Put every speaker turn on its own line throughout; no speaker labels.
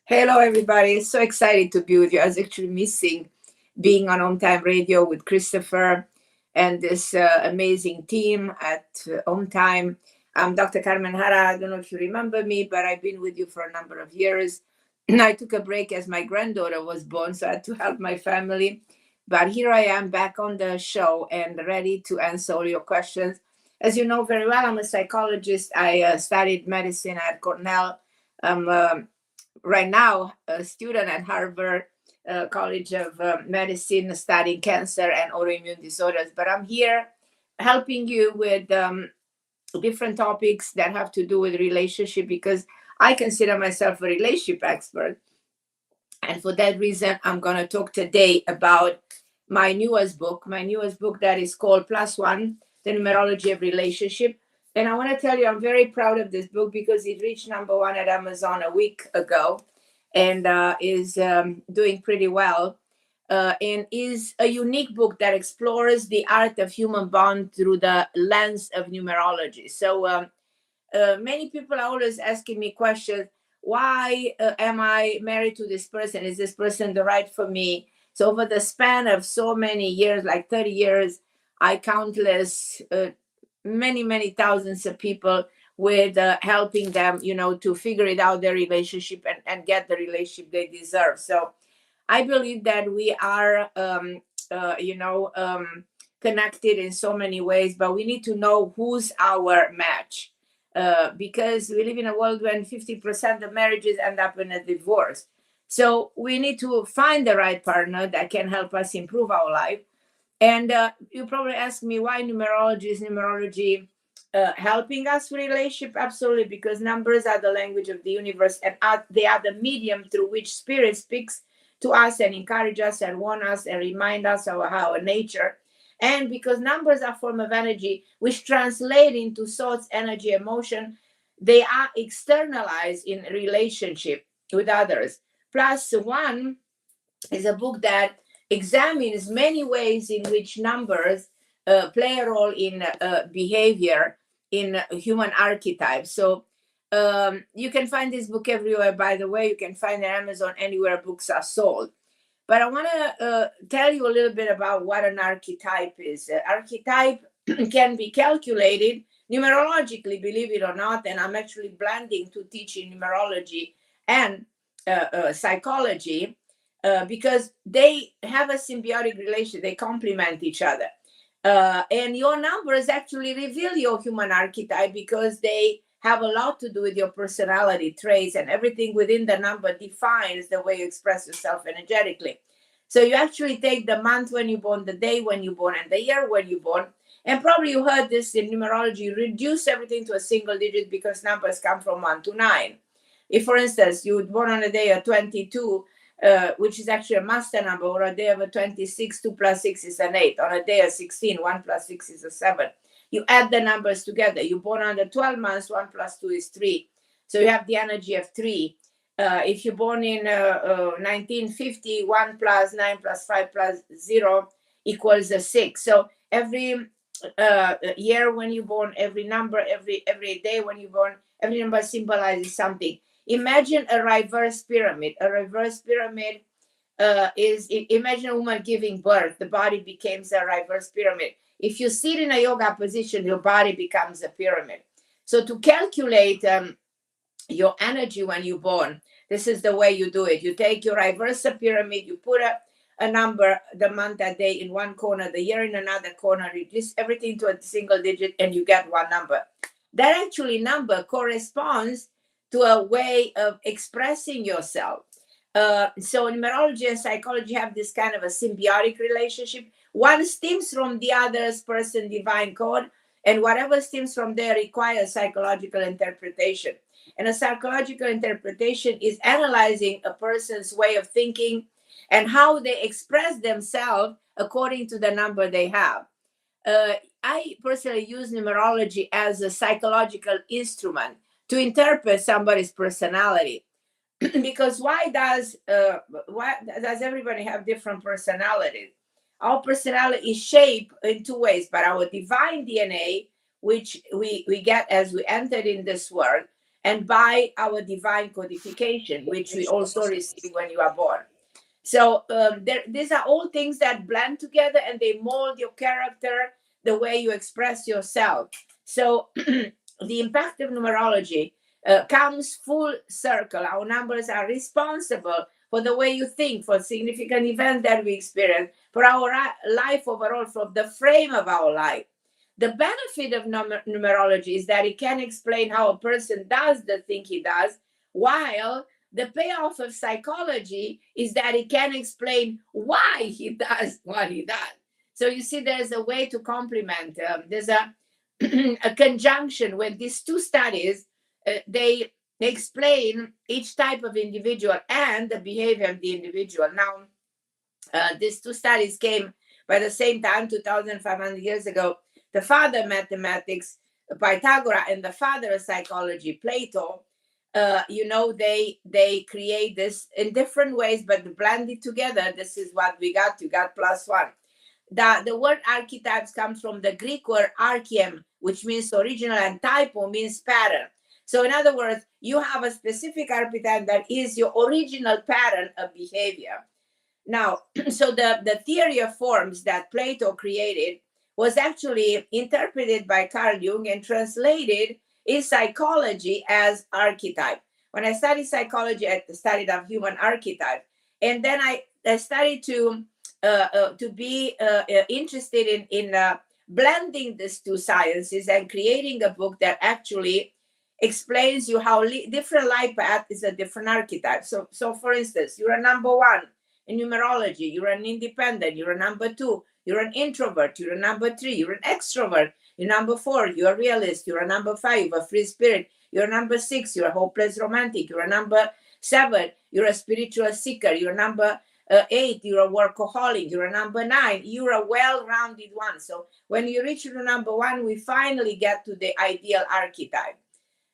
Hello, everybody. So excited to be with you. I was actually missing being on On Time Radio with Christopher and this amazing team at On Time. I'm Dr. Carmen Harra. I don't know if you remember me, but I've been with you for a number of years. I took a break as my granddaughter was born, so I had to help my family. But here I am back on the show and ready to answer all your questions. As you know very well, I'm a psychologist. I studied medicine at Cornell. I'm right now a student at Harvard College of Medicine studying cancer and autoimmune disorders. But I'm here helping you with different topics that have to do with relationship because I consider myself a relationship expert. And for that reason, I'm going to talk today about my newest book that is called Plus One, The Numerology of Relationship. And I want to tell you, I'm very proud of this book because it reached number one at Amazon a week ago and is doing pretty well. And is a unique book that explores the art of human bond through the lens of numerology. So many people are always asking me questions. Why am I married to this person? Is this person the right for me? So over the span of so many years, like 30 years, I countless, many thousands of people with helping them, to figure it out their relationship and get the relationship they deserve. So I believe that we are, connected in so many ways, but we need to know who's our match. Because we live in a world when 50% of marriages end up in a divorce. So we need to find the right partner that can help us improve our life. And you probably ask me why numerology is numerology helping us with relationship. Absolutely, because numbers are the language of the universe, and they are the medium through which spirit speaks to us and encourage us and warn us and remind us of our nature. And because numbers are form of energy which translate into thoughts, energy, emotion, they are externalized in relationship with others. Plus One is a book that examines many ways in which numbers play a role in behavior in human archetypes. So you can find this book everywhere, by the way. You can find it on Amazon, anywhere books are sold. But I want to tell you a little bit about what an archetype is. Archetype can be calculated numerologically, believe it or not, and I'm actually blending to teaching numerology and psychology because they have a symbiotic relation. They complement each other. And your numbers actually reveal your human archetype because they have a lot to do with your personality traits, and everything within the number defines the way you express yourself energetically. So you actually take the month when you're born, the day when you're born, and the year when you're born. And probably you heard this in numerology, you reduce everything to a single digit because numbers come from 1 to 9. If, for instance, you were born on a day of 22, which is actually a master number, or a day of a 26, 2 plus 6 is an 8. On a day of 16, 1 plus 6 is a 7. You add the numbers together. You're born under 12 months, 1 plus 2 is 3. So you have the energy of 3. If you're born in 1950, 1 plus 9 plus 5 plus 0 equals a 6. So every year when you're born, every number, every day when you're born, every number symbolizes something. Imagine a reverse pyramid. A reverse pyramid imagine a woman giving birth. The body becomes a reverse pyramid. If you sit in a yoga position, your body becomes a pyramid. So to calculate your energy when you're born, this is the way you do it. You take your reverse pyramid, you put a number, the month, that day in one corner, the year in another corner, reduce everything to a single digit, and you get one number. That actually number corresponds to a way of expressing yourself. So numerology and psychology have this kind of a symbiotic relationship. One stems from the other's person divine code, and whatever stems from there requires psychological interpretation. And a psychological interpretation is analyzing a person's way of thinking and how they express themselves according to the number they have. I personally use numerology as a psychological instrument to interpret somebody's personality. Because why does everybody have different personalities? Our personality is shaped in two ways: by our divine DNA, which we get as we entered in this world, and by our divine codification, which we also receive when you are born. So these are all things that blend together and they mold your character, the way you express yourself. So the impact of numerology comes full circle. Our numbers are responsible for the way you think, for significant events that we experience, for our life overall, for the frame of our life. The benefit of numerology is that it can explain how a person does the thing he does, while the payoff of psychology is that it can explain why he does what he does. So you see, there's a way to complement. There's a a conjunction when these two studies they explain each type of individual and the behavior of the individual. Now, these two studies came by the same time, 2,500 years ago. The father of mathematics, Pythagoras, and the father of psychology, Plato, they create this in different ways, but blend it together. This is what we got. You got plus one. The word archetypes comes from the Greek word archeim, which means original, and typo means pattern. So in other words, you have a specific archetype that is your original pattern of behavior. Now, so the theory of forms that Plato created was actually interpreted by Carl Jung and translated in psychology as archetype. When I studied psychology, I studied of human archetype, and then I started to be interested in blending these two sciences and creating a book that actually explains you how different life path is a different archetype. So for instance, you're a number one in numerology, you're an independent, you're a number two, you're an introvert, you're a number three, you're an extrovert, you're number four, you're a realist, you're a number five, a free spirit, you're a number six, you're a hopeless romantic, you're a number seven, you're a spiritual seeker, you're number eight, you're a workaholic, you're a number nine, you're a well-rounded one. So when you reach the number one, we finally get to the ideal archetype.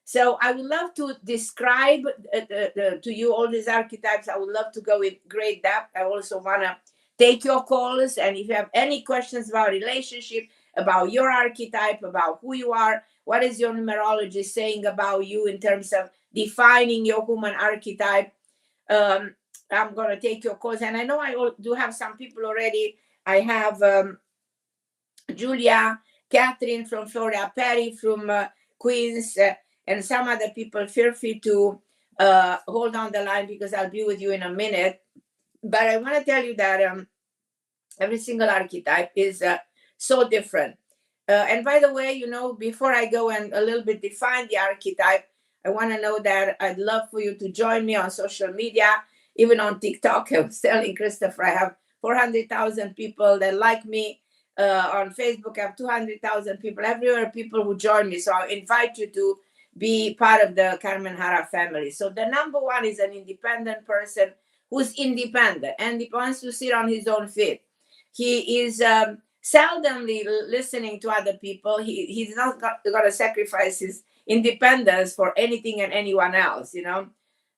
So I would love to describe to you all these archetypes. I would love to go in great depth. I also want to take your calls. And if you have any questions about relationship, about your archetype, about who you are, what is your numerology saying about you in terms of defining your human archetype, I'm going to take your calls. And I know I do have some people already. I have Julia, Catherine from Florida, Perry from Queens, and some other people. Feel free to hold on the line because I'll be with you in a minute. But I want to tell you that every single archetype is so different. And by the way, before I go and a little bit define the archetype, I want to know that I'd love for you to join me on social media, even on TikTok. I was telling Christopher, I have 400,000 people that like me. On Facebook, I have 200,000 people. Everywhere, people who join me. So I invite you to be part of the Carmen Harra family. So the number one is an independent person who's independent and he wants to sit on his own feet. He is seldomly listening to other people. He's not going to sacrifice his independence for anything and anyone else.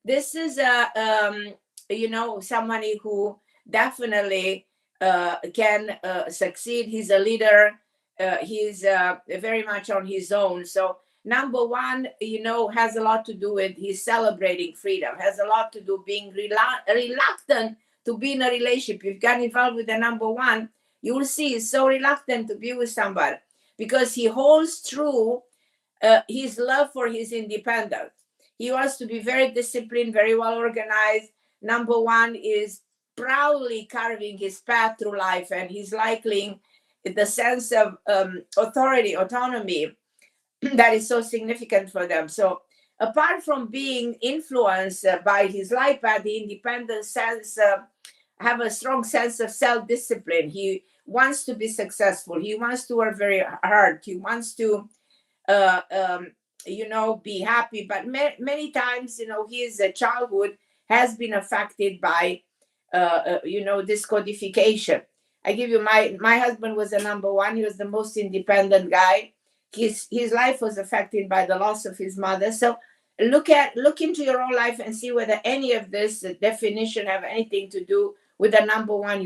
This is somebody who definitely can succeed. He's a leader. He's very much on his own. So number one, has a lot to do with he's celebrating freedom, has a lot to do being reluctant to be in a relationship. If you got involved with the number one, you will see he's so reluctant to be with somebody because he holds true his love for his independence. He wants to be very disciplined, very well organized. Number one is proudly carving his path through life, and he's liking the sense of authority, autonomy that is so significant for them. So apart from being influenced by his life path, the independent sense have a strong sense of self-discipline. He wants to be successful. He wants to work very hard. He wants to be happy. But many times, his childhood has been affected by this codification. I give you my husband was a number one. He was the most independent guy. His life was affected by the loss of his mother. So look into your own life and see whether any of this definition have anything to do with a number one,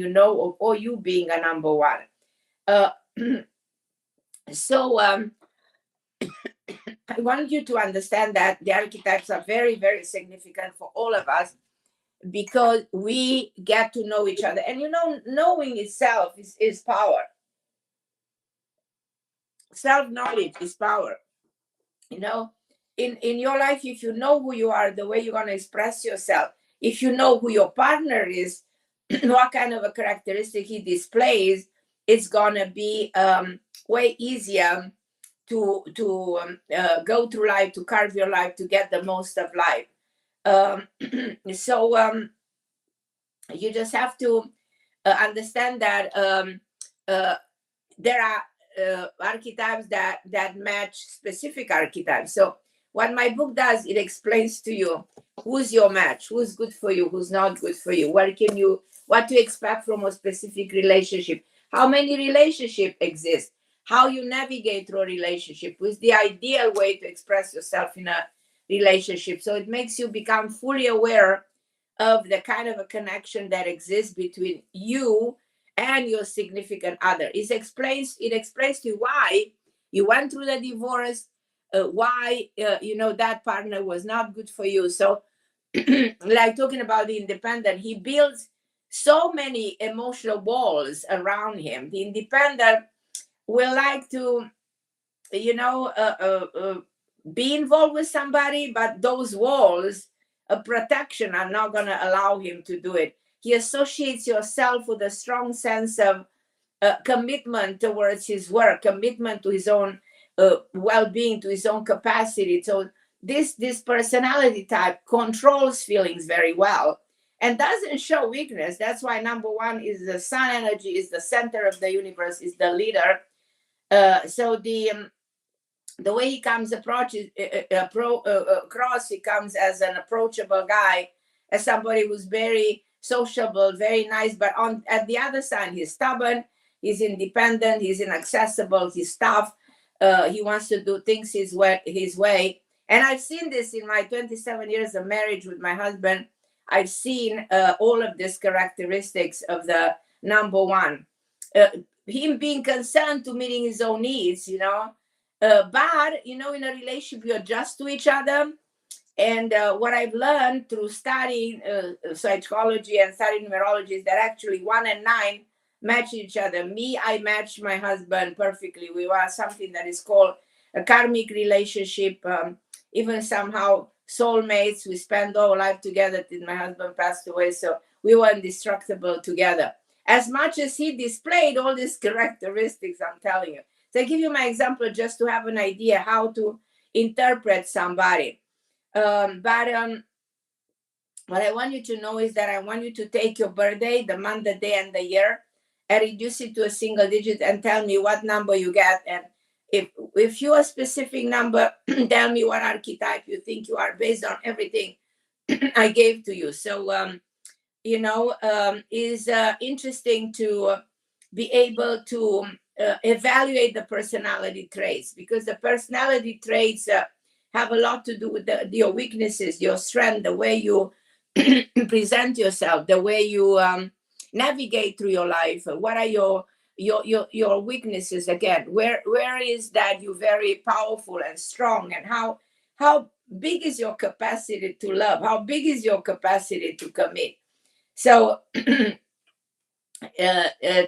or you being a number one. So I want you to understand that the archetypes are very, very significant for all of us because we get to know each other. And knowing itself is power. Self-knowledge is power. In your life, if you know who you are, the way you're going to express yourself, if you know who your partner is, what kind of a characteristic he displays, it's going to be way easier to go through life, to carve your life, to get the most of life. So you just have to understand that there are archetypes that match specific archetypes. So what my book does, it explains to you who's your match, who's good for you, who's not good for you, what to expect from a specific relationship, how many relationships exist, how you navigate through a relationship, with the ideal way to express yourself in a relationship. So it makes you become fully aware of the kind of a connection that exists between you and your significant other. It explains to you why you went through the divorce, why that partner was not good for you. So like talking about the independent, he builds so many emotional walls around him. The independent will like to be involved with somebody, but those walls of protection are not going to allow him to do it. He associates yourself with a strong sense of commitment towards his work, commitment to his own well-being, to his own capacity. So this personality type controls feelings very well and doesn't show weakness. That's why number one is the sun energy, is the center of the universe, is the leader. So the way he comes across, he comes as an approachable guy, as somebody who's very sociable, very nice, but at the other side, he's stubborn, he's independent, he's inaccessible, he's tough, he wants to do things his way. And I've seen this in my 27 years of marriage with my husband. I've seen all of these characteristics of the number one. Him being concerned to meeting his own needs, but in a relationship, you adjust to each other. And what I've learned through studying psychology and studying numerology is that actually 1 and 9 match each other. I match my husband perfectly. We were something that is called a karmic relationship, even somehow soulmates. We spent our life together till my husband passed away. So we were indestructible together. As much as he displayed all these characteristics, I'm telling you. So I give you my example just to have an idea how to interpret somebody. But what I want you to know is that I want you to take your birthday, the month, the day, and the year, and reduce it to a single digit and tell me what number you get. And if you're a specific number, tell me what archetype you think you are based on everything I gave to you. So, is interesting to be able to evaluate the personality traits, because the personality traits have a lot to do with your weaknesses, your strength, the way you present yourself, the way you navigate through your life. What are your weaknesses? Again, where is that you're very powerful and strong, and how big is your capacity to love? How big is your capacity to commit? So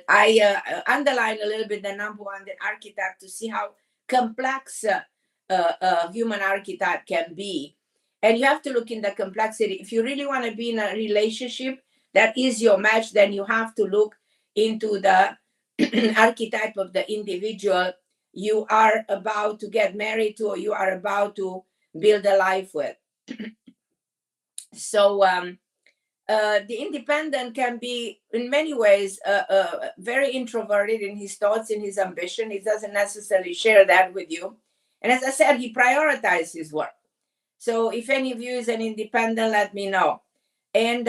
I underline a little bit the number one, the archetype, to see how complex human archetype can be. And you have to look in the complexity. If you really want to be in a relationship that is your match, then you have to look into the archetype of the individual you are about to get married to, or you are about to build a life with. So the independent can be in many ways very introverted in his thoughts, in his ambition. He doesn't necessarily share that with you. And as I said, he prioritizes his work. So if any of you is an independent, let me know. And,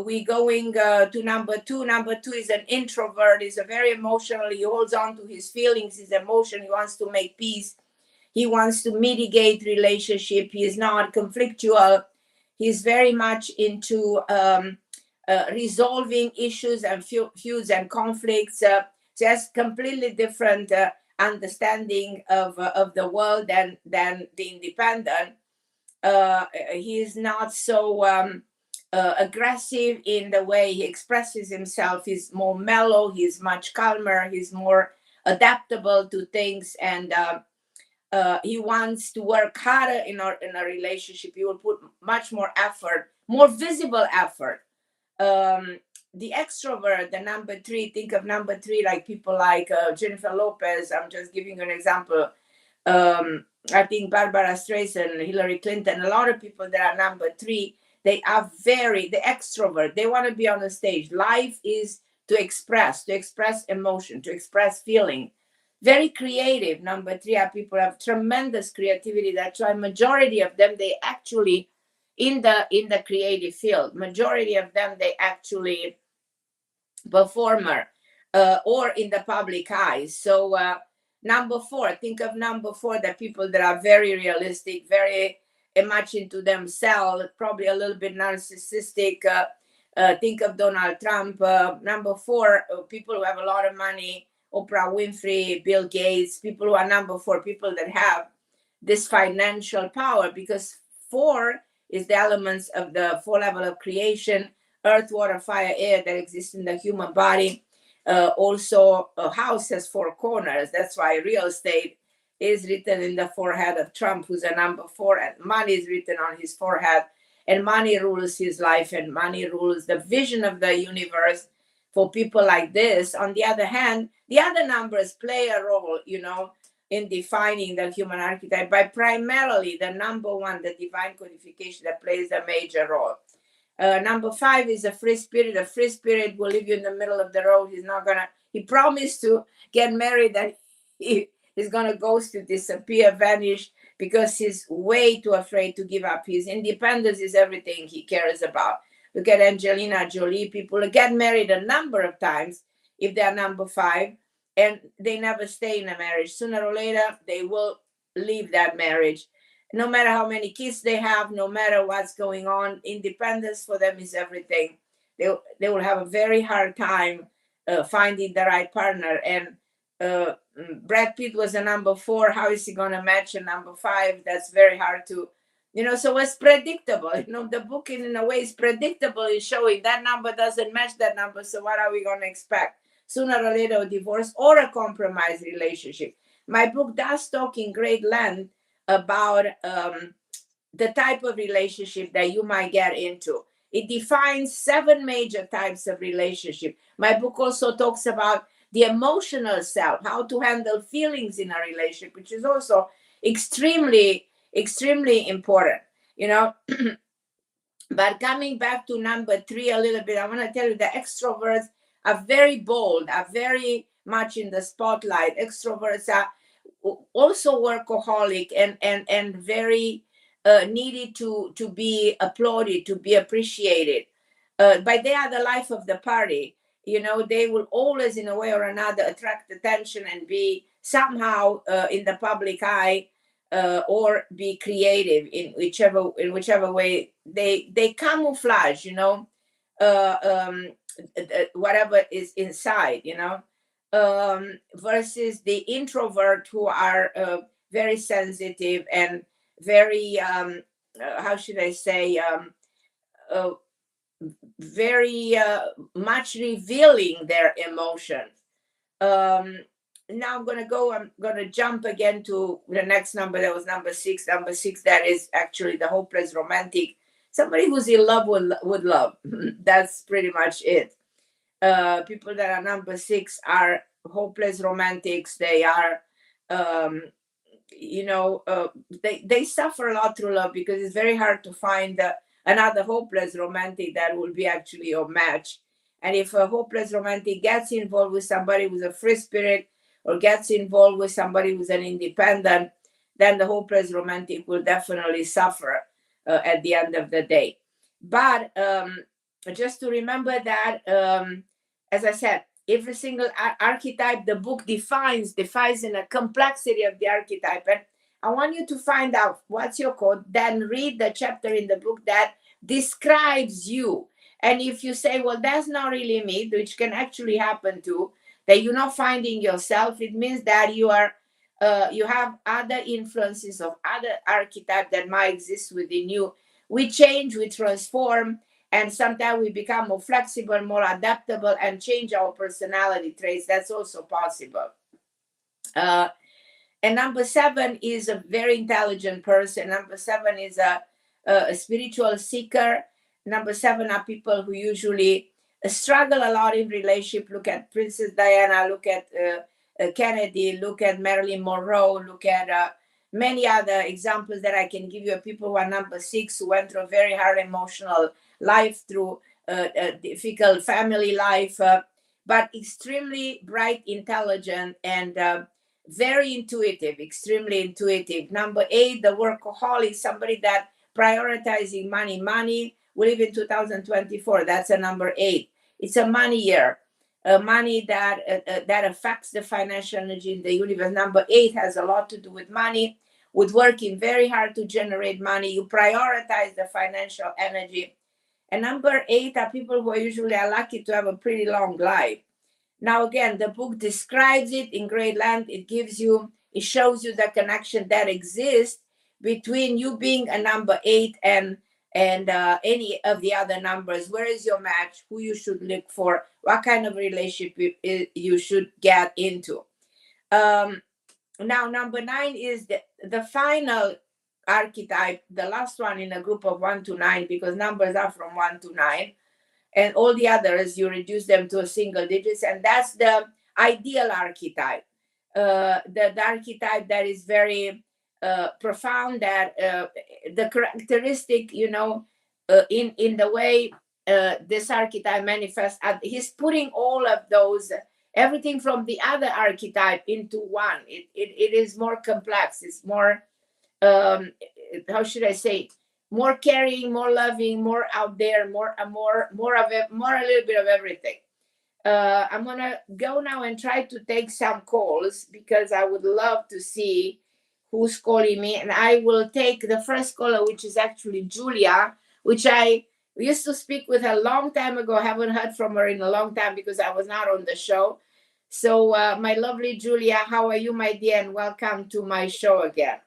we going to number two. Number two is an introvert. He's a very emotional. He holds on to his feelings, his emotion. He wants to make peace. He wants to mitigate relationship. He is not conflictual. He's very much into resolving issues and feuds and conflicts. So that's completely different understanding of the world than the independent. He's not so aggressive in the way he expresses himself. He's more mellow. He's much calmer. He's more adaptable to things, and he wants to work harder in a relationship. He will put much more effort, more visible effort. The extrovert, the number three, think of number three like people like Jennifer Lopez. I'm just giving you an example. I think Barbara Streisand, Hillary Clinton, a lot of people that are number three, they are the extrovert. They want to be on the stage. Life is to express emotion, to express feeling. Very creative. Number three are people who have tremendous creativity. That's why majority of them, they actually, in the creative field, majority of them, they actually performer or in the public eye. So number four, think of number four, the people that are very realistic, very much into themselves, probably a little bit narcissistic. Think of Donald Trump. Number four, people who have a lot of money, Oprah Winfrey, Bill Gates, people who are number four, people that have this financial power, because four is the elements of the four level of creation: earth, water, fire, air, that exists in the human body. Also, a house has four corners. That's why real estate is written in the forehead of Trump, who's a number four, and money is written on his forehead. And money rules his life, and money rules the vision of the universe for people like this. On the other hand, the other numbers play a role, in defining the human archetype, by primarily the number one, the divine codification, that plays a major role. Number five is a free spirit. A free spirit will leave you in the middle of the road. He promised to get married, and he's gonna ghost you, disappear, vanish, because he's way too afraid to give up. His independence is everything he cares about. Look at Angelina Jolie. People get married a number of times if they're number five, and they never stay in a marriage. Sooner or later, they will leave that marriage. No matter how many kids they have, no matter what's going on, independence for them is everything. They will have a very hard time finding the right partner. And Brad Pitt was a number four. How is he going to match a number five? That's very hard to, so it's predictable. The book in a way is predictable, is showing that number doesn't match that number. So what are we going to expect? Sooner or later, a divorce or a compromised relationship. My book does talk in great length about the type of relationship that you might get into. It defines 7 major types of relationship. My book also talks about the emotional self, how to handle feelings in a relationship, which is also extremely, extremely important, But coming back to number 3 a little bit, I want to tell you the extroverts are very bold, are very much in the spotlight. Extroverts are also workaholic and very needed to be applauded, to be appreciated. But they are the life of the party. They will always, in a way or another, attract attention and be somehow in the public eye, or be creative in whichever way they camouflage, whatever is inside, versus the introvert, who are very sensitive and very how should I say, very much revealing their emotions. Now I'm gonna jump again to the next number. That was number 6. Number 6, that is actually the hopeless romantic, somebody who's in love with love. That's pretty much it. People that are number 6 are hopeless romantics. They are they suffer a lot through love, because it's very hard to find another hopeless romantic that will be actually your match. And if a hopeless romantic gets involved with somebody who's a free spirit, or gets involved with somebody who's an independent, then the hopeless romantic will definitely suffer at the end of the day. But just to remember that, as I said, every single archetype the book defines in a complexity of the archetype. And I want you to find out what's your code, then read the chapter in the book that describes you. And if you say, well, that's not really me, which can actually happen too, that you're not finding yourself. It means that you are you have other influences of other archetypes that might exist within you. We change, we transform, and sometimes we become more flexible, more adaptable, and change our personality traits. That's also possible. uh, and number 7 is a very intelligent person. Number 7 is a spiritual seeker. Number 7 are people who usually struggle a lot in relationship. Look at Princess Diana, look at Kennedy, look at Marilyn Monroe, look at many other examples that I can give you of people who are number 6, who went through a very hard emotional life, through a difficult family life, but extremely bright, intelligent, and very intuitive, extremely intuitive. Number 8, the workaholic, somebody that prioritizing money. Money, we live in 2024. That's a number 8. It's a money year, money that affects the financial energy in the universe. Number 8 has a lot to do with money, with working very hard to generate money. You prioritize the financial energy. And number 8 are people who are usually are lucky to have a pretty long life. Now, again, the book describes it in great length. It shows you the connection that exists between you being a number 8 and any of the other numbers. Where is your match? Who you should look for? What kind of relationship you should get into? Now, number 9 is the final archetype, the last one in a group of 1 to 9, because numbers are from 1 to 9. And all the others, you reduce them to a single digits, and that's the ideal archetype. The archetype that is very profound, that the characteristic, in the way this archetype manifests, he's putting all of those, everything from the other archetype into one. It is more complex. It's more, how should I say, more caring, more loving, more out there, more of it, more a little bit of everything. I'm gonna go now and try to take some calls, because I would love to see who's calling me, and I will take the first caller, which is actually Julia, which I used to speak with a long time ago. I haven't heard from her in a long time because I was not on the show. So, my lovely Julia, how are you, my dear, and welcome to my show again.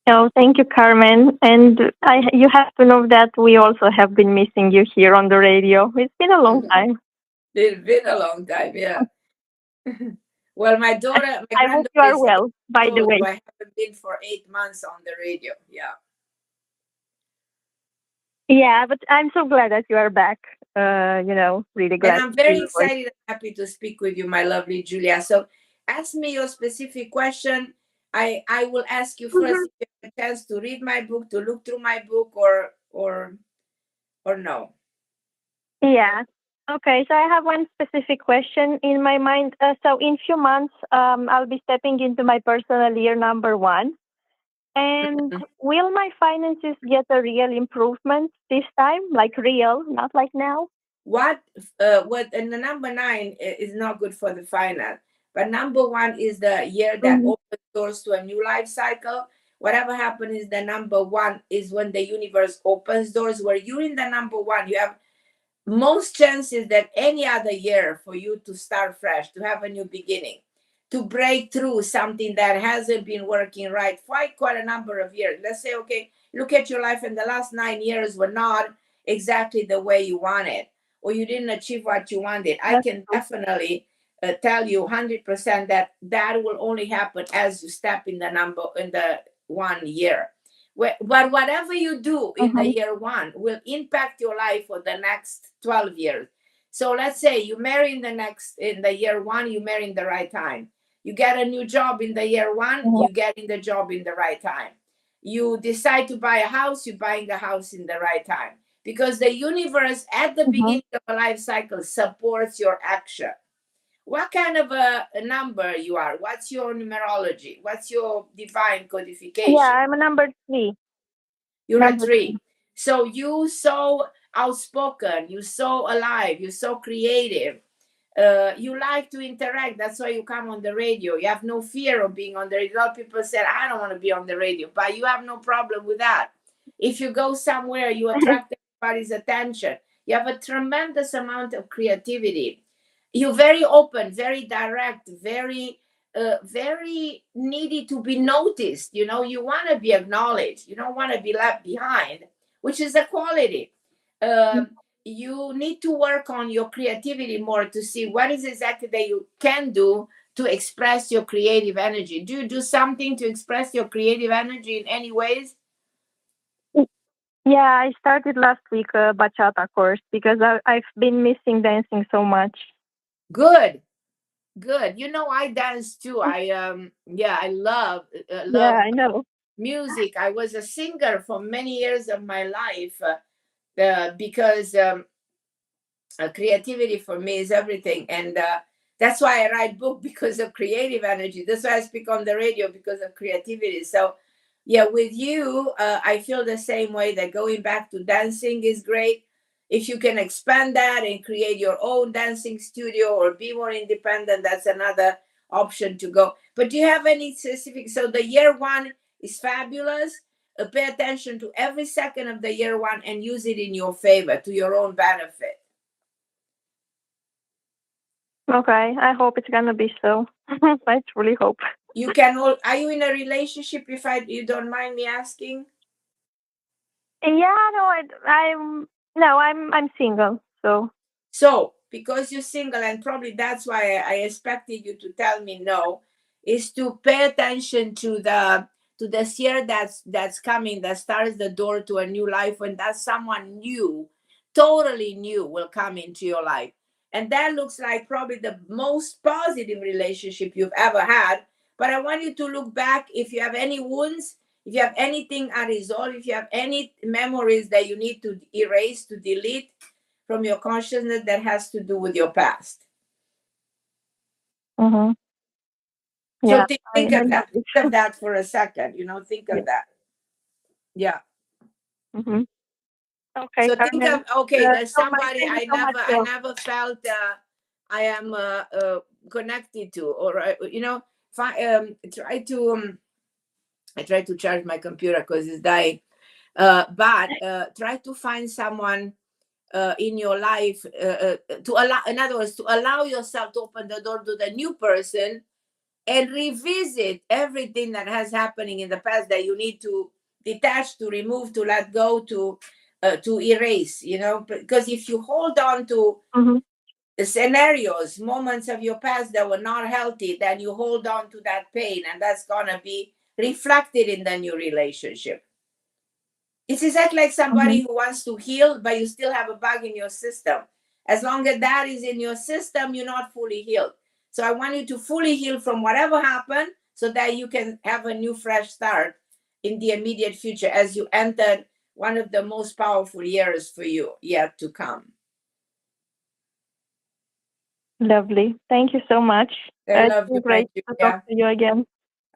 Oh, thank you, Carmen. And you have to know that we also have been missing you here on the radio. It's been a long time.
It's been a long time, yeah. Well, my
I hope you
granddaughter
are
is 8
well, by
years
the
old,
way.
so I haven't been for 8 months on the radio. Yeah.
Yeah, but I'm so glad that you are back. Really
And
glad
I'm
to hear
very
your voice.
excited and happy to speak with you, my lovely Julia. So ask me your specific question. I will ask you first
Mhm.
if you have a chance to read my book, to look through my book, or no.
Yeah. Okay, so I have one specific question in my mind. So in few months, I'll be stepping into my personal year number 1. And
Mhm.
will my finances get a real improvement this time? Like real, not like now?
What and the number 9 is not good for the final, but number 1 is the year that
Mm-hmm.
opens doors to a new life cycle. Whatever happens is the number 1 is when the universe opens doors. Where you're in the number 1, you have most chances that any other year for you to start fresh, to have a new beginning, to break through something that hasn't been working right for quite a number of years. Let's say, okay, look at your life, and the last 9 years were not exactly the way you wanted, or you didn't achieve what you wanted. I
That's
can
true.
definitely tell you 100% that that will only happen as you step in the 1 year. But whatever you do in the
Mm-hmm.
year 1 will impact your life for the next 12 years. So let's say you marry in the year 1, you marry in the right time. You get a new job in the year 1, you get in the job in the right time. You decide to buy a house, you're buying the house in the right time. Because the universe at the
Mm-hmm.
beginning of a life cycle supports your action. What kind of a number you are? What's your numerology? What's your divine
Yeah,
codification?
I'm a number 3.
You're a
Number
3.
3.
So you so outspoken, you so alive, you so creative. You like to interact. That's why you come on the radio. You have no fear of being on the radio. A lot of people said, I don't want to be on the radio, but you have no problem with that. If you go somewhere, you attract everybody's attention. You have a tremendous amount of creativity. You're very open, very direct, very needy to be noticed. You know, you want to be acknowledged. You don't want to be left behind, which is a quality. You need to work on your creativity more to see what is exactly that you can do to express your creative energy. Do you do something to express your creative energy in any ways?
Yeah, I started last week a bachata course because I've been missing dancing so much.
Good, good. You know, I dance too. Yeah, I
Yeah,
love
I know.
music. I was a singer for many years of my life, because creativity for me is everything, and that's why I write book, because of creative energy. That's why I speak on the radio, because of creativity. So yeah, with you, I feel the same way, that going back to dancing is great. If you can expand that and create your own dancing studio or be more independent, that's another option to go. But do you have any specific? So the year one is fabulous. Pay attention to every second of the year one and use it in your favor, to your own benefit.
Okay, I hope it's gonna be so. I truly hope.
You can all, are you in a relationship, if you don't mind me asking?
Yeah, no, I'm no, I'm single. So
So because you're single, and probably that's why I expected you to tell me no, is to pay attention to the year that's coming, that starts the door to a new life, when that someone new, totally new, will come into your life. And that looks like probably the most positive relationship you've ever had. But I want you to look back, if you have any wounds, if you have anything unresolved, if you have any memories that you need to erase, to delete from your consciousness, that has to do with your past.
hmm
So
yeah,
think
I
of that.
noticed.
Think of that for a second. You know, think
Yeah.
of that. Yeah.
hmm Okay,
So think
Carmen.
of, okay, there's
So much.
somebody
Thank you so much,
I
Phil.
never felt I am connected to, or you know, try to I try to charge my computer because it's dying. But try to find someone in your life, to allow, in other words, to allow yourself to open the door to the new person, and revisit everything that has happening in the past that you need to detach, to remove, to let go, to erase. You know, because if you hold on to
hmm
scenarios, moments of your past that were not healthy, then you hold on to that pain, and that's gonna be reflected in the new relationship. It's exactly like
hmm
somebody who wants to heal, but you still have a bug in your system. As long as that is in your system, you're not fully healed. So I want you to fully heal from whatever happened, so that you can have a new, fresh start in the immediate future, as you enter one of the most powerful years for you yet to come.
Lovely. Thank you so much.
I
It's
love you,
been
my
great to talk
Julia.
to you again.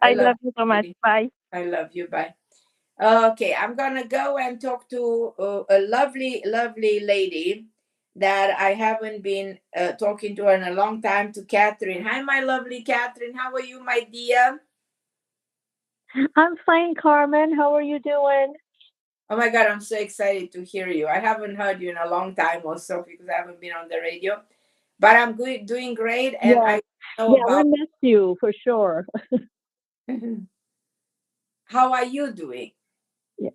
I
I
love
love you so
you,
much.
sweetie.
Bye.
I love you. Bye. Okay, I'm gonna go and talk to a lovely, lovely lady that I haven't been talking to her in a long time. To Catherine. Hi, my lovely Catherine. How are you, my dear?
I'm fine, Carmen. How are you doing?
Oh my God, I'm so excited to hear you. I haven't heard you in a long time, also, because I haven't been on the radio. But I'm good, doing great, and
Yeah,
I know
yeah, we
about.
missed you for sure.
How are you doing?
Yeah.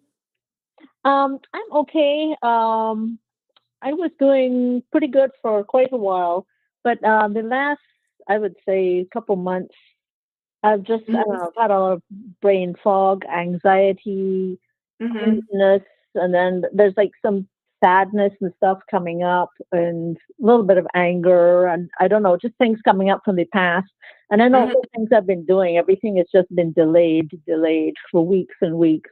I'm okay. I was doing pretty good for quite a while, but the last, I would say, couple months, I've just, I don't
Mm-hmm.
know, I've had a lot of brain fog, anxiety,
Mm-hmm.
craziness, and then there's like some sadness and stuff coming up, and a little bit of anger, and I don't know, just things coming up from the past. And then
Mm-hmm.
also things I've been doing, everything has just been delayed for weeks and weeks.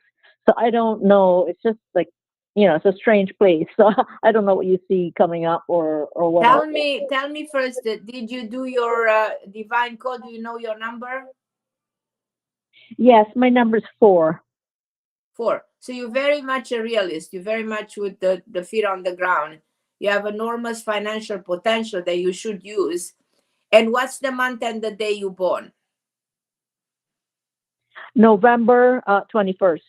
So I don't know. It's just like, it's a strange place. So I don't know what you see coming up or whatever.
Tell me first. Did you do your divine code? Do you know your number?
Yes, my number's 4.
Four. So you're very much a realist. You're very much with the feet on the ground. You have enormous financial potential that you should use. And what's the month and the day you born?
November 21st.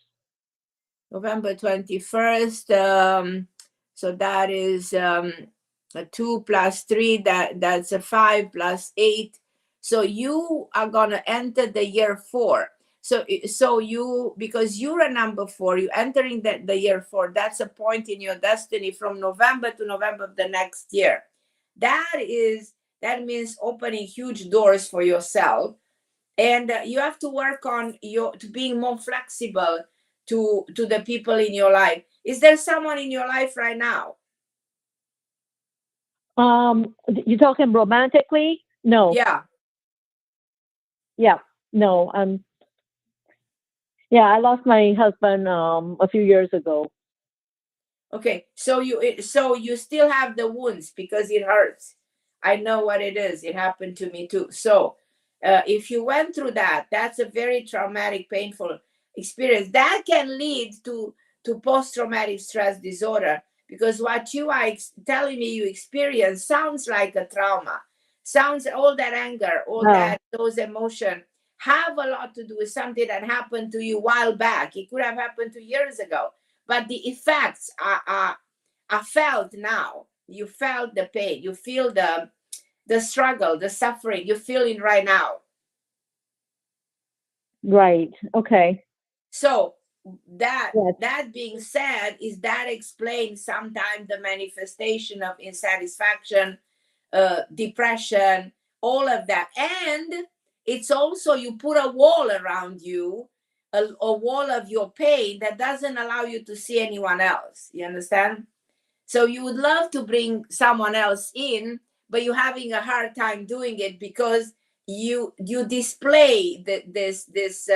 November 21st. So that is A 2 plus 3, that's a 5 plus 8. So you are going to enter the year 4. So you, because you're a number 4, you entering the year 4. That's a point in your destiny from November to November of the next year. That means opening huge doors for yourself, and you have to work on to being more flexible to the people in your life. Is there someone in your life right now?
You talking romantically? No.
Yeah.
Yeah. No. Yeah, I lost my husband a few years ago.
Okay. So you still have the wounds because it hurts. I know what it is. It happened to me too. So if you went through that, that's a very traumatic, painful experience. That can lead to post-traumatic stress disorder, because what you are telling me you experience sounds like a trauma. Sounds all that anger, all that, those emotions have a lot to do with something that happened to you a while back. It could have happened 2 years ago, but the effects are felt now. You felt the pain. You feel the struggle, the suffering. You're feeling right now.
Right. Okay.
So that being said, is that explains sometimes the manifestation of insatisfaction, depression, all of that. And it's also, you put a wall around you, a wall of your pain that doesn't allow you to see anyone else. You understand? So you would love to bring someone else in, but you're having a hard time doing it because you display this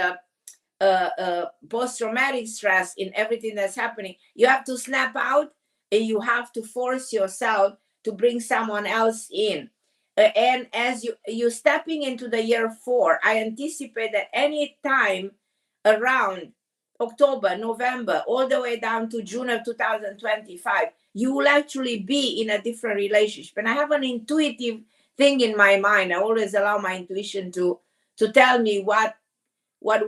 post-traumatic stress in everything that's happening. You have to snap out, and you have to force yourself to bring someone else in. And as you're stepping into the year 4, I anticipate that any time around October, November, all the way down to June of 2025, you will actually be in a different relationship. And I have an intuitive thing in my mind. I always allow my intuition to tell me what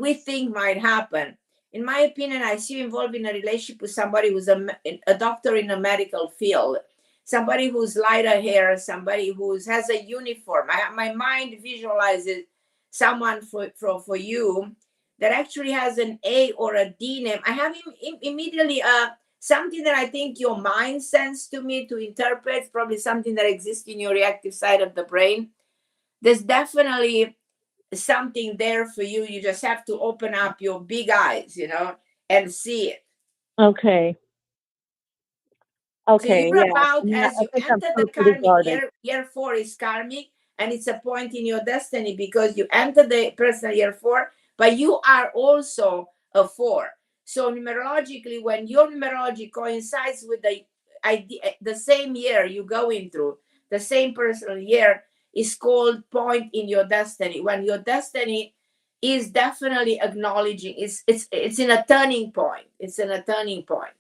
we think might happen. In my opinion, I see you involved in a relationship with somebody who's a doctor in a medical field, somebody who's lighter hair, somebody who has a uniform. My mind visualizes someone for you that actually has an A or a D name. I have immediately something that I think your mind sends to me to interpret, probably something that exists in your reactive side of the brain. There's definitely something there for you. You just have to open up your big eyes, and see it.
Okay. Okay.
So you're
Yeah.
about,
Yeah.
as
I
you
think I'm
enter the
pretty
karmic
guarded.
year 4 is karmic, and it's a point in your destiny because you enter the personal year 4, but you are also a 4. So numerologically, when your numerology coincides with the same year you're going through, the same personal year, is called point in your destiny. When your destiny is definitely acknowledging, it's in a turning point. It's in a turning point.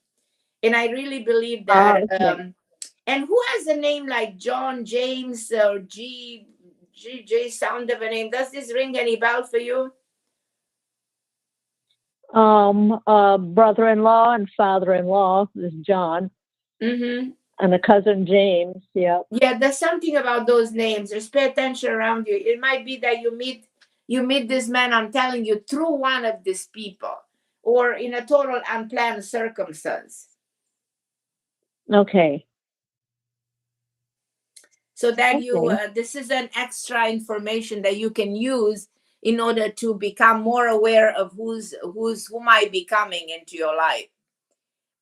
And I really believe that.
Okay.
And who has a name like John, James, or J sound of a name? Does this ring any bell for you?
Brother-in-law and father-in-law is John,
Mm-hmm.
and a cousin James. Yeah.
Yeah, there's something about those names. Just pay attention around you. It might be that you meet this man, I'm telling you, through one of these people, or in a total unplanned circumstance.
Okay.
So that
Okay.
this is an extra information that you can use in order to become more aware of who might be coming into your life.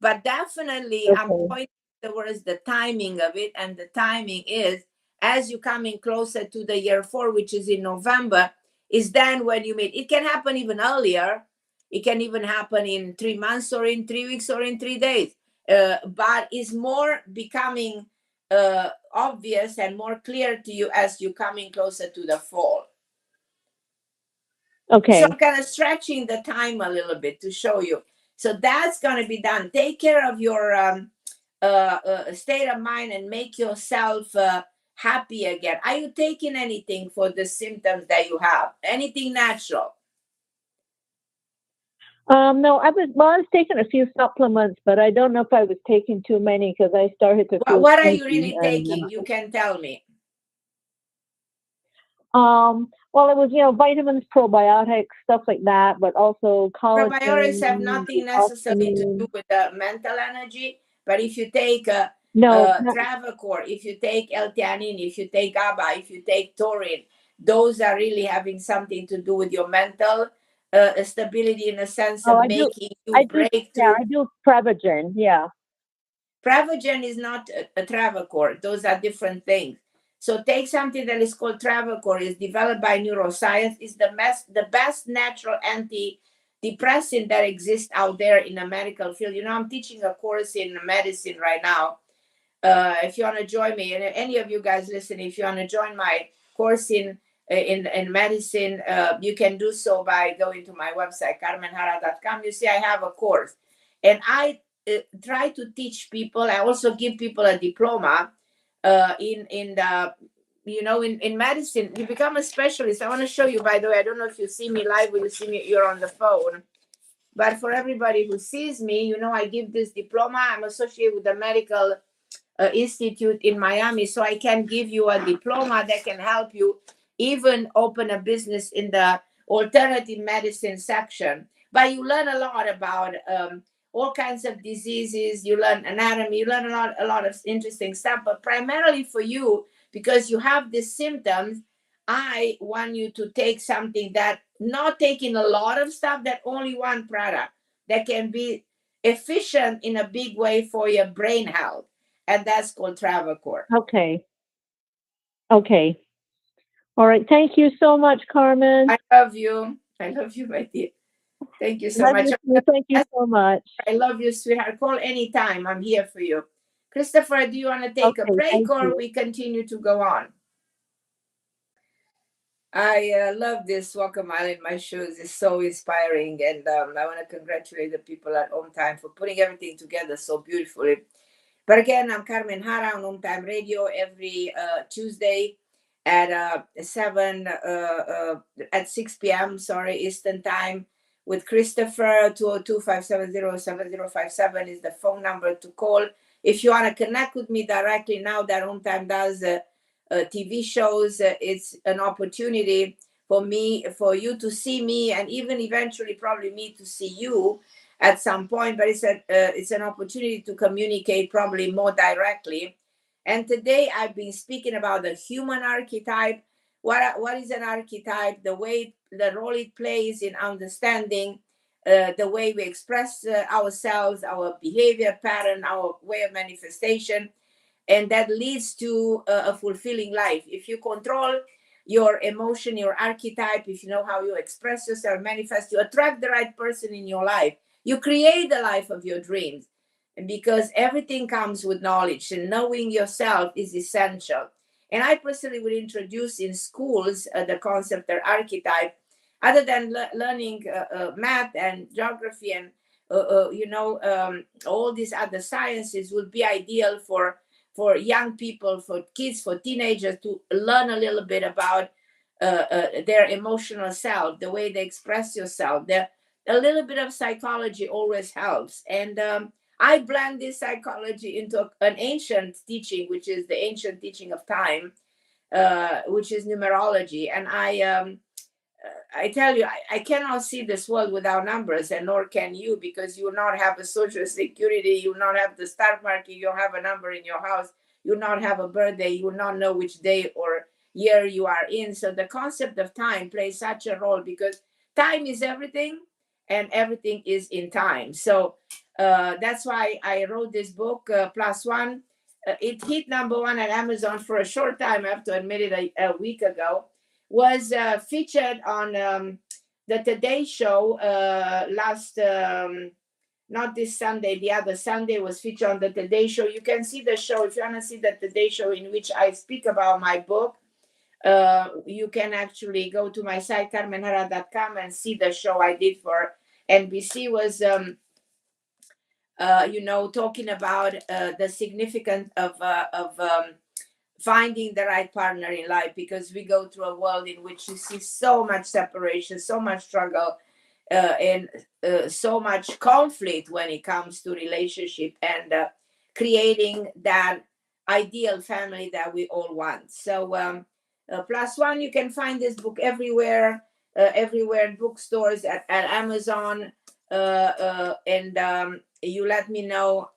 But definitely I'm
Okay.
pointing towards the timing of it, and the timing is as you're coming closer to the year 4, which is in November, is then when you meet. It can happen even earlier. It can even happen in 3 months, or in 3 weeks, or in 3 days. But it's more becoming obvious and more clear to you as you're coming closer to the fall.
Okay.
So I'm kind of stretching the time a little bit to show you. So that's going to be done. Take care of your state of mind and make yourself happy again. Are you taking anything for the symptoms that you have? Anything natural?
No, I was taking a few supplements, but I don't know if I was taking too many because I started to feel
What are you
sleepy.
really taking? You can tell me.
Well, it was, vitamins, probiotics, stuff like that, but also
Probiotics have
collagen,
nothing necessarily to do
ostamine.
with the mental energy, but if you take
No,
Travacor, if you take L-theanine, if you take GABA, if you take taurine, those are really having something to do with your mental stability in a sense
oh,
of making you break
yeah,
through.
I do Prevagen, yeah.
Prevagen is not a Travacor. Those are different things. So take something that is called Travacor, is developed by neuroscience, is the best natural antidepressant that exists out there in the medical field. I'm teaching a course in medicine right now. If you want to join me, and any of you guys listening, if you want to join my course in medicine, you can do so by going to my website, carmenharra.com. You see, I have a course, and I try to teach people. I also give people a diploma in the in medicine. You become a specialist. I want to show you, by the way. I don't know if you see me live or you see me, you're on the phone. But for everybody who sees me, I give this diploma. I'm associated with the medical institute in Miami, so I can give you a diploma that can help you even open a business in the alternative medicine section. But you learn a lot about all kinds of diseases. You learn anatomy. You learn a lot of interesting stuff. But primarily for you, because you have these symptoms, I want you to take something that not taking a lot of stuff, that only one product that can be efficient in a big way for your brain health, and that's called Travacor.
Okay. Okay. All right. Thank you so much, Carmen.
I love you. I love you, my dear. Thank you so
Love
much.
you too. Thank you so much.
I love you, sweetheart. Call anytime. I'm here for you. Christopher, do you want to take a
Okay.
break
Thank
or
you.
we continue to go on? I love this Walk a Mile in My Shoes. It's so inspiring. And I want to congratulate the people at OMTime for putting everything together so beautifully. But again, I'm Carmen Harra on OMTime Radio every Tuesday at 6 p.m. Eastern Time with Christopher. 202-570-7057 is the phone number to call. If you want to connect with me directly, now that OMTime does TV shows, it's an opportunity for you to see me, and even eventually probably me to see you at some point. But it's an opportunity to communicate probably more directly. And today I've been speaking about the human archetype. What is an archetype? The role it plays in understanding the way we express ourselves, our behavior pattern, our way of manifestation, and that leads to a fulfilling life. If you control your emotion, your archetype, if you know how you express yourself, manifest, you attract the right person in your life. You create the life of your dreams, because everything comes with knowledge, and knowing yourself is essential. And I personally would introduce in schools the concept of archetype, other than learning math and geography and all these other sciences, would be ideal for young people, for kids, for teenagers, to learn a little bit about their emotional self, the way they express yourself. A little bit of psychology always helps. And I blend this psychology into an ancient teaching, which is the ancient teaching of time, which is numerology. And I tell you, I cannot see this world without numbers, and nor can you, because you will not have a social security, you will not have the stock market, you don't have a number in your house, you will not have a birthday, you will not know which day or year you are in. So the concept of time plays such a role, because time is everything, and everything is in time. So that's why I wrote this book, Plus One. It hit number one at Amazon for a short time. I have to admit it, a week ago. Was featured on the Today Show last, not this Sunday, the other Sunday was featured on the Today Show. You can see the show if you want to see the Today Show, in which I speak about my book. You can actually go to my site, carmenharra.com, and see the show I did for NBC. Was talking about the significance of finding the right partner in life, because we go through a world in which you see so much separation, so much struggle, and so much conflict when it comes to relationship and creating that ideal family that we all want. So plus one, you can find this book everywhere in bookstores, at Amazon, and you let me know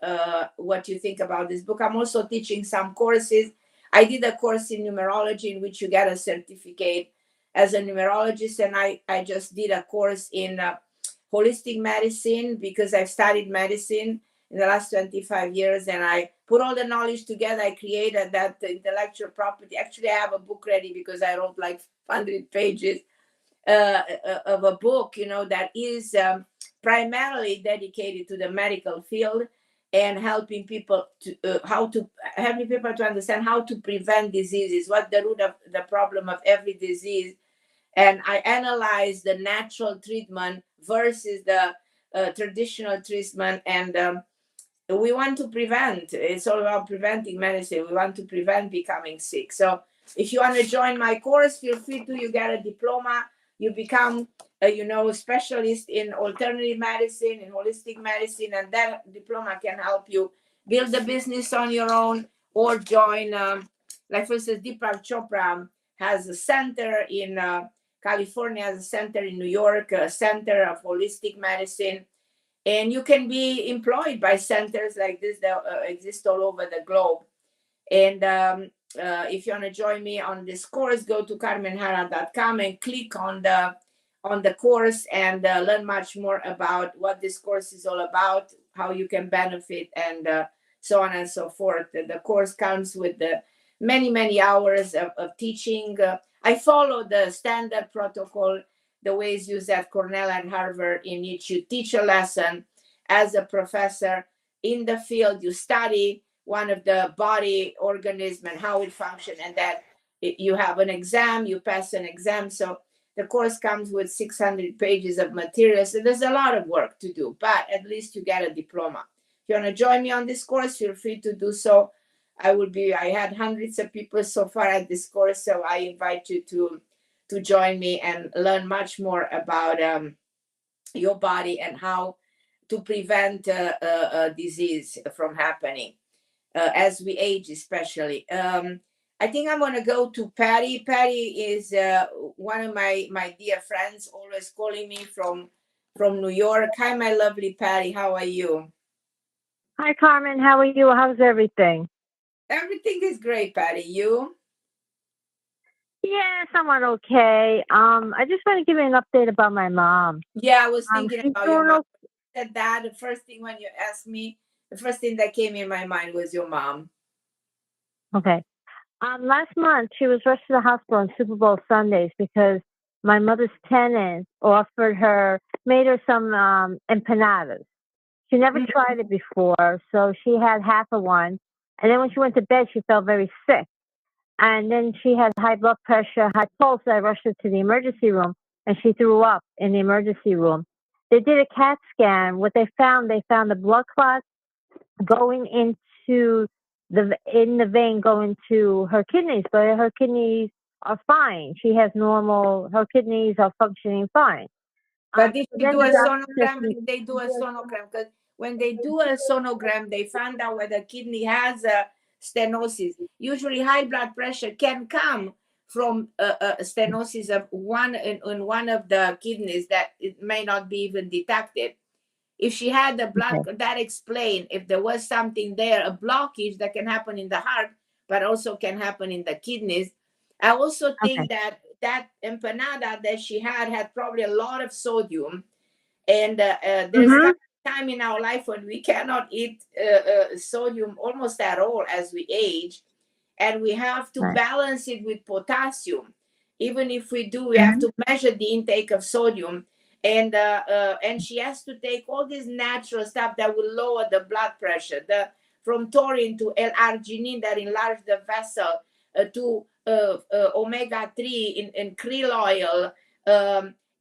what you think about this book. I'm also teaching some courses. I did a course in numerology in which you get a certificate as a numerologist, and I just did a course in holistic medicine because I've studied medicine in the last 25 years, and I put all the knowledge together. I created that intellectual property. Actually, I have a book ready because I wrote like 100 pages of a book, that is primarily dedicated to the medical field and helping people to understand how to prevent diseases, what the root of the problem of every disease. And I analyze the natural treatment versus the traditional treatment, and we want to prevent. It's all about preventing medicine. We want to prevent becoming sick. So if you want to join my course, feel free to. You get a diploma. You become a specialist in alternative medicine, in holistic medicine, and that diploma can help you build a business on your own or join. Like for instance, Deepak Chopra has a center in California, has a center in New York, a center of holistic medicine. And you can be employed by centers like this that exist all over the globe. And if you want to join me on this course, go to carmenharra.com and click on the course and learn much more about what this course is all about, how you can benefit, and so on and so forth. The course comes with many hours of teaching. I follow the standard protocol, the ways used at Cornell and Harvard, in which you teach a lesson as a professor in the field. You study one of the body organism and how it functions, and that you have an exam, you pass an exam. So the course comes with 600 pages of material. So there's a lot of work to do, but at least you get a diploma. If you want to join me on this course, feel free to do so. I had hundreds of people so far at this course, so I invite you to join me and learn much more about your body and how to prevent a disease from happening as we age, especially. I think I'm going to go to Patty. Patty is one of my dear friends, always calling me from New York. Hi, my lovely Patty. How are you?
Hi, Carmen. How are you? How's everything?
Everything is great, Patty. You?
Yeah, somewhat okay. I just want to give you an update about my mom.
Yeah, I was thinking
she's
about your
doing
mom. Said that the first thing when you asked me, the first thing that came in my mind was your mom.
Okay. Last month she was rushed to the hospital on Super Bowl Sundays because my mother's tenant made her some empanadas. She never tried it before, so she had half of one. And then when she went to bed, she felt very sick. And then she had high blood pressure, high pulse. I rushed her to the emergency room, and she threw up in the emergency room. They did a CAT scan. What they found the blood clot going in the vein going to her kidneys, but her kidneys are fine. She has her kidneys are functioning fine.
But did they do a sonogram? Did they do a sonogram? Because when they do a sonogram, they find out whether kidney has a stenosis. Usually, high blood pressure can come from a stenosis of one of the kidneys that it may not be even detected. If she had the blood, that explain if there was something there, a blockage that can happen in the heart, but also can happen in the kidneys. I also think that empanada that she had probably a lot of sodium, and there's a time in our life when we cannot eat sodium almost at all as we age, and we have to balance it with potassium. Even if we do, we have to measure the intake of sodium, and she has to take all this natural stuff that will lower the blood pressure, from taurine to L-arginine that enlarge the vessel, to omega-3 in krill oil,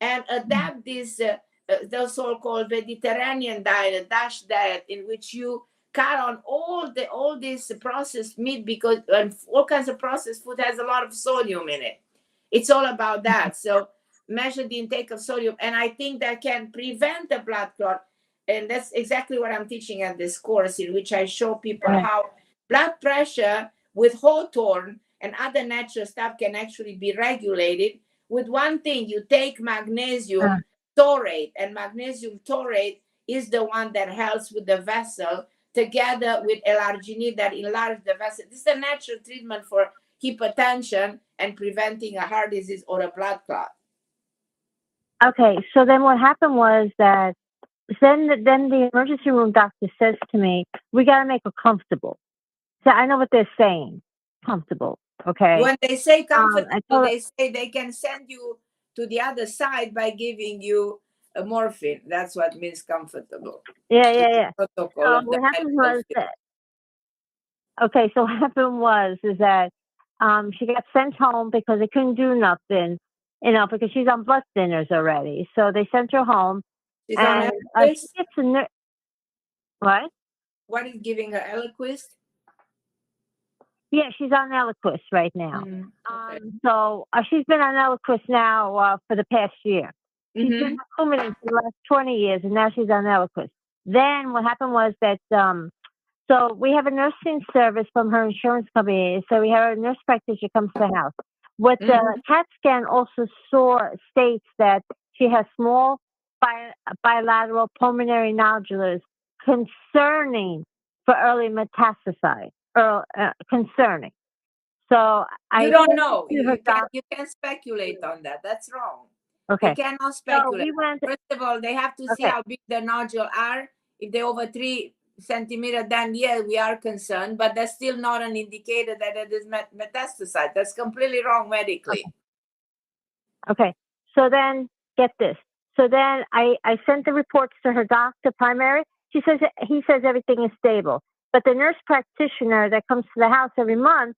and adapt this the so-called Mediterranean diet, DASH diet, in which you cut on all this processed meat, because all kinds of processed food has a lot of sodium in it. It's all about that. So measure the intake of sodium, and I think that can prevent the blood clot. And that's exactly what I'm teaching at this course, in which I show people how blood pressure with Hawthorne and other natural stuff can actually be regulated with one thing. You take magnesium taurate, and magnesium taurate is the one that helps with the vessel, together with L-arginine that enlarge the vessel. This is a natural treatment for hypertension and preventing a heart disease or a blood clot.
Okay, so then what happened was that then the emergency room doctor says to me, "We got to make her comfortable." So I know what they're saying, comfortable. Okay.
When they say comfortable,
told
they say they can send you to the other side by giving you a morphine. That's what means comfortable.
yeah.
Protocol of the
What happened
medical
was
field.
that, okay, so what happened was is that she got sent home because they couldn't do nothing, because she's on blood thinners already. So they sent her home,
She's on
and she
Eliquis.
gets what?
What is giving her Eliquis?
Yeah, she's on Eliquis right now.
Okay.
So she's been on Eliquis now for the past year. She's been ruminating for the last 20 years, and now she's on Eliquis. Then what happened was that so we have a nursing service from her insurance company. So we have a nurse practitioner comes to the house. What the CAT scan also states that she has small bilateral pulmonary nodules concerning for early metastasize. Concerning. So
You don't know.
You
can't speculate on that. That's wrong.
Okay.
You cannot speculate.
So we went,
First of all, they have to see how big the nodule are. If they're over 3 centimeters, then yeah, we are concerned. But that's still not an indicator that it is metastasized. That's completely wrong medically.
Okay. So then, get this. So then I sent the reports to her doctor, primary. He says everything is stable. But the nurse practitioner that comes to the house every month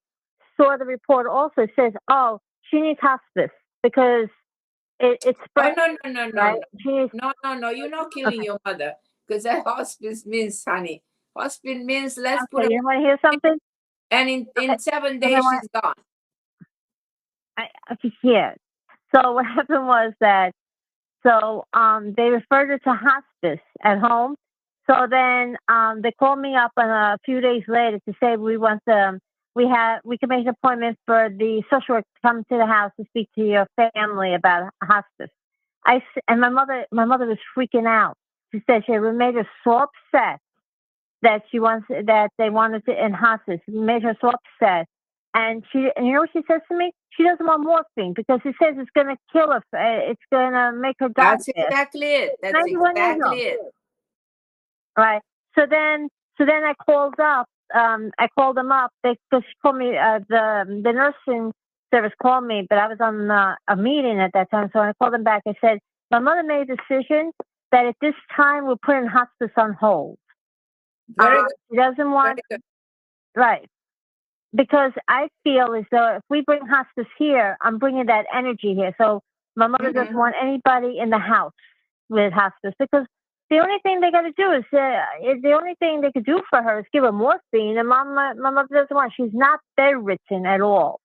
saw the report also, says, oh, she needs hospice because it's spread.
No.
Right?
No. You're not killing your mother, because that hospice means, honey, hospice means let's put
you want to hear something?
And in 7 days, she's gone.
Yeah. So what happened was that, they referred her to hospice at home. So then they called me up a few days later to say we can make an appointment for the social worker to come to the house to speak to your family about hospice. And my mother was freaking out. She said she made her so upset that they wanted to in hospice. It made her so upset. And you know what she says to me? She doesn't want morphine because she says it's going to kill her. It's going to make her die.
That's exactly it. That's exactly it.
Right. So then I called up. I called them up because she called me. The nursing service called me, but I was on a meeting at that time. So I called them back. I said my mother made a decision that at this time we're putting hospice on hold.
Very good.
She doesn't want. Right. Because I feel as though if we bring hospice here, I'm bringing that energy here. So my mother doesn't want anybody in the house with hospice because the only thing they got to do is the only thing they could do for her is give her morphine. And my mother doesn't want. She's not bedridden at all.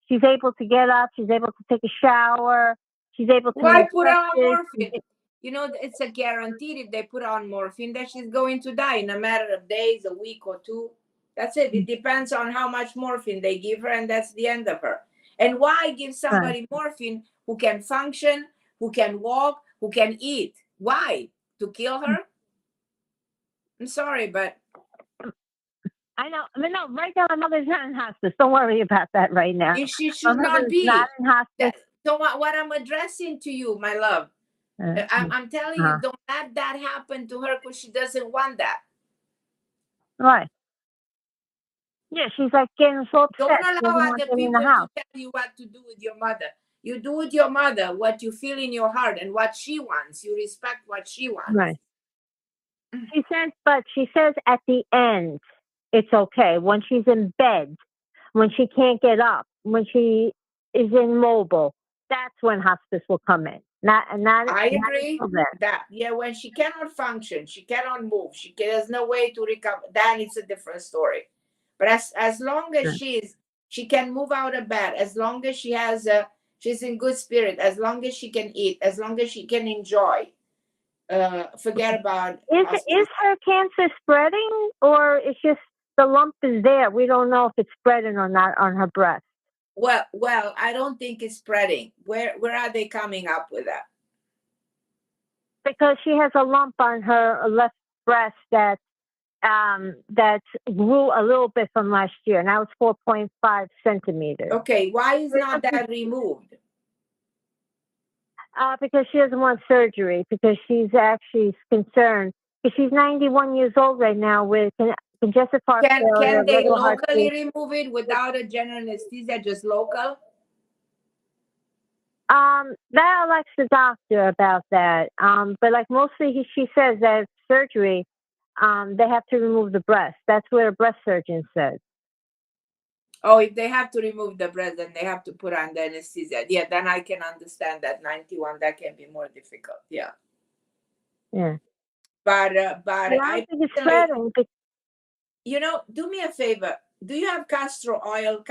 She's able to get up. She's able to take a shower. She's able to.
Why put on morphine? It's a guarantee if they put on morphine that she's going to die in a matter of days, a week or two. That's it. It depends on how much morphine they give her, and that's the end of her. And why give somebody morphine who can function, who can walk, who can eat? Why? To kill her? I'm sorry, but
I know. No, right now my mother's not in hospice. Don't worry about that right now.
She should not be.
Not in hospice.
So what I'm addressing to you, my love, I'm telling you, don't let that happen to her because she doesn't want that.
Right. Yeah, she's like getting so upset.
Don't allow other people to tell you what to do with your mother. You do with your mother what you feel in your heart and what she wants. You respect what she wants.
Right. She says at the end, it's okay. When she's in bed, when she can't get up, when she is immobile, that's when hospice will come in. I
agree that. Yeah, when she cannot function, she cannot move, there's no way to recover, then it's a different story. But as long as she can move out of bed, as long as she has She's in good spirit. As long as she can eat, as long as she can enjoy, forget about hospice.
Is her cancer spreading, or it's just the lump is there? We don't know if it's spreading or not on her breast.
Well, I don't think it's spreading. Where are they coming up with that?
Because she has a lump on her left breast that grew a little bit from last year. Now it's 4.5 centimeters.
Okay, why is not that removed?
Because she doesn't want surgery, because she's actually concerned. Because she's 91 years old right now with congestive heart failure.
Can they
little heart
locally
disease.
remove it without a general anesthesia, just local?
That I'll ask the doctor about that. But like mostly she says that surgery, they have to remove the breast. That's what a breast surgeon says.
Oh, if they have to remove the breast, then they have to put on the anesthesia. Yeah, then I can understand that 91, that can be more difficult. Yeah.
Yeah.
But
I think it's spreading.
You know, do me a favor. Do you have castor oil?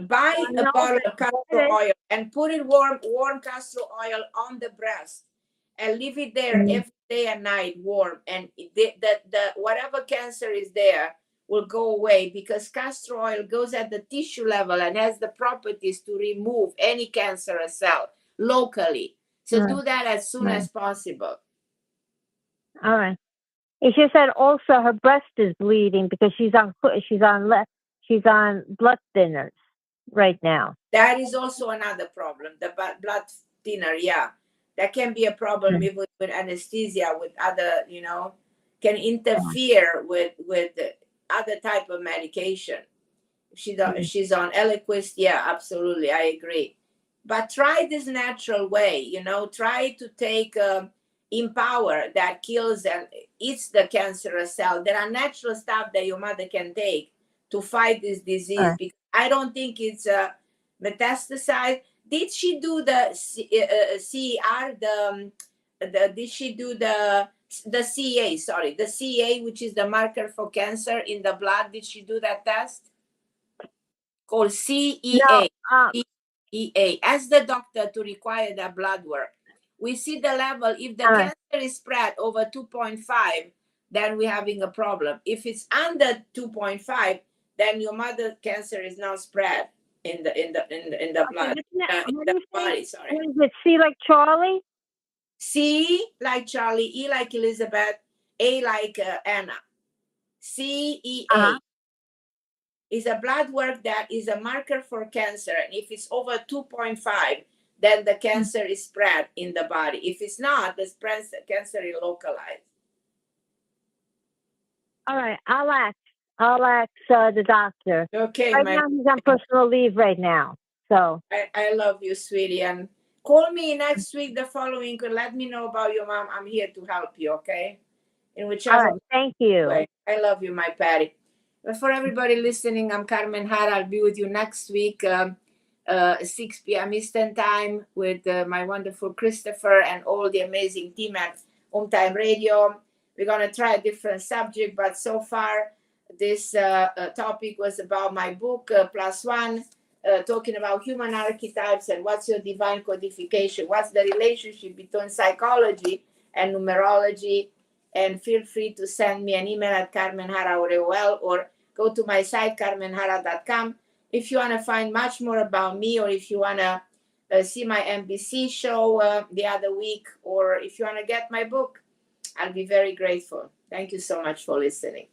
Buy a bottle of castor oil and put it warm castor oil on the breast and leave it there every day and night warm, and the whatever cancer is there will go away, because castor oil goes at the tissue level and has the properties to remove any cancerous cell locally. So do that as soon as possible.
All right. It's just that also her breast is bleeding because she's on blood thinners right now.
That is also another problem. The blood thinner, yeah, that can be a problem even with anesthesia, with other, can interfere with other type of medication. She's on Eliquis, yeah, absolutely, I agree. But try this natural way, try to take Empower that kills and eats the cancerous cell. There are natural stuff that your mother can take to fight this disease, because I don't think it's metastasized. Did she do the CER? Did she do the CA? Sorry, the CA, which is the marker for cancer in the blood. Did she do that test? Called CEA.
No,
CEA. Ask the doctor to require that blood work. We see the level. If the cancer is spread over 2.5, then we're having a problem. If it's under 2.5, then your mother cancer is not spread in the blood, in the body. Sorry.
Is it C like Charlie?
C like Charlie, E like Elizabeth, A like Anna. CEA is a blood work that is a marker for cancer, and if it's over 2.5, then the cancer is spread in the body. If it's not, the cancer is localized. All
right, I'll ask the doctor.
Okay,
right now he's on personal leave right now. So
I love you, sweetie, and call me next week, the following. Let me know about your mom. I'm here to help you. Okay, in whichever.
Thank you.
Way. I love you, my Patty. But for everybody listening, I'm Carmen Harra. I'll be with you next week. 6 p.m. Eastern Time with my wonderful Christopher and all the amazing team at OMTime Radio. We're going to try a different subject, but so far this topic was about my book, Plus One, talking about human archetypes and what's your divine codification, what's the relationship between psychology and numerology. And feel free to send me an email at Carmen Harra or go to my site, carmenharra.com. If you want to find much more about me, or if you want to see my NBC show the other week, or if you want to get my book, I'll be very grateful. Thank you so much for listening.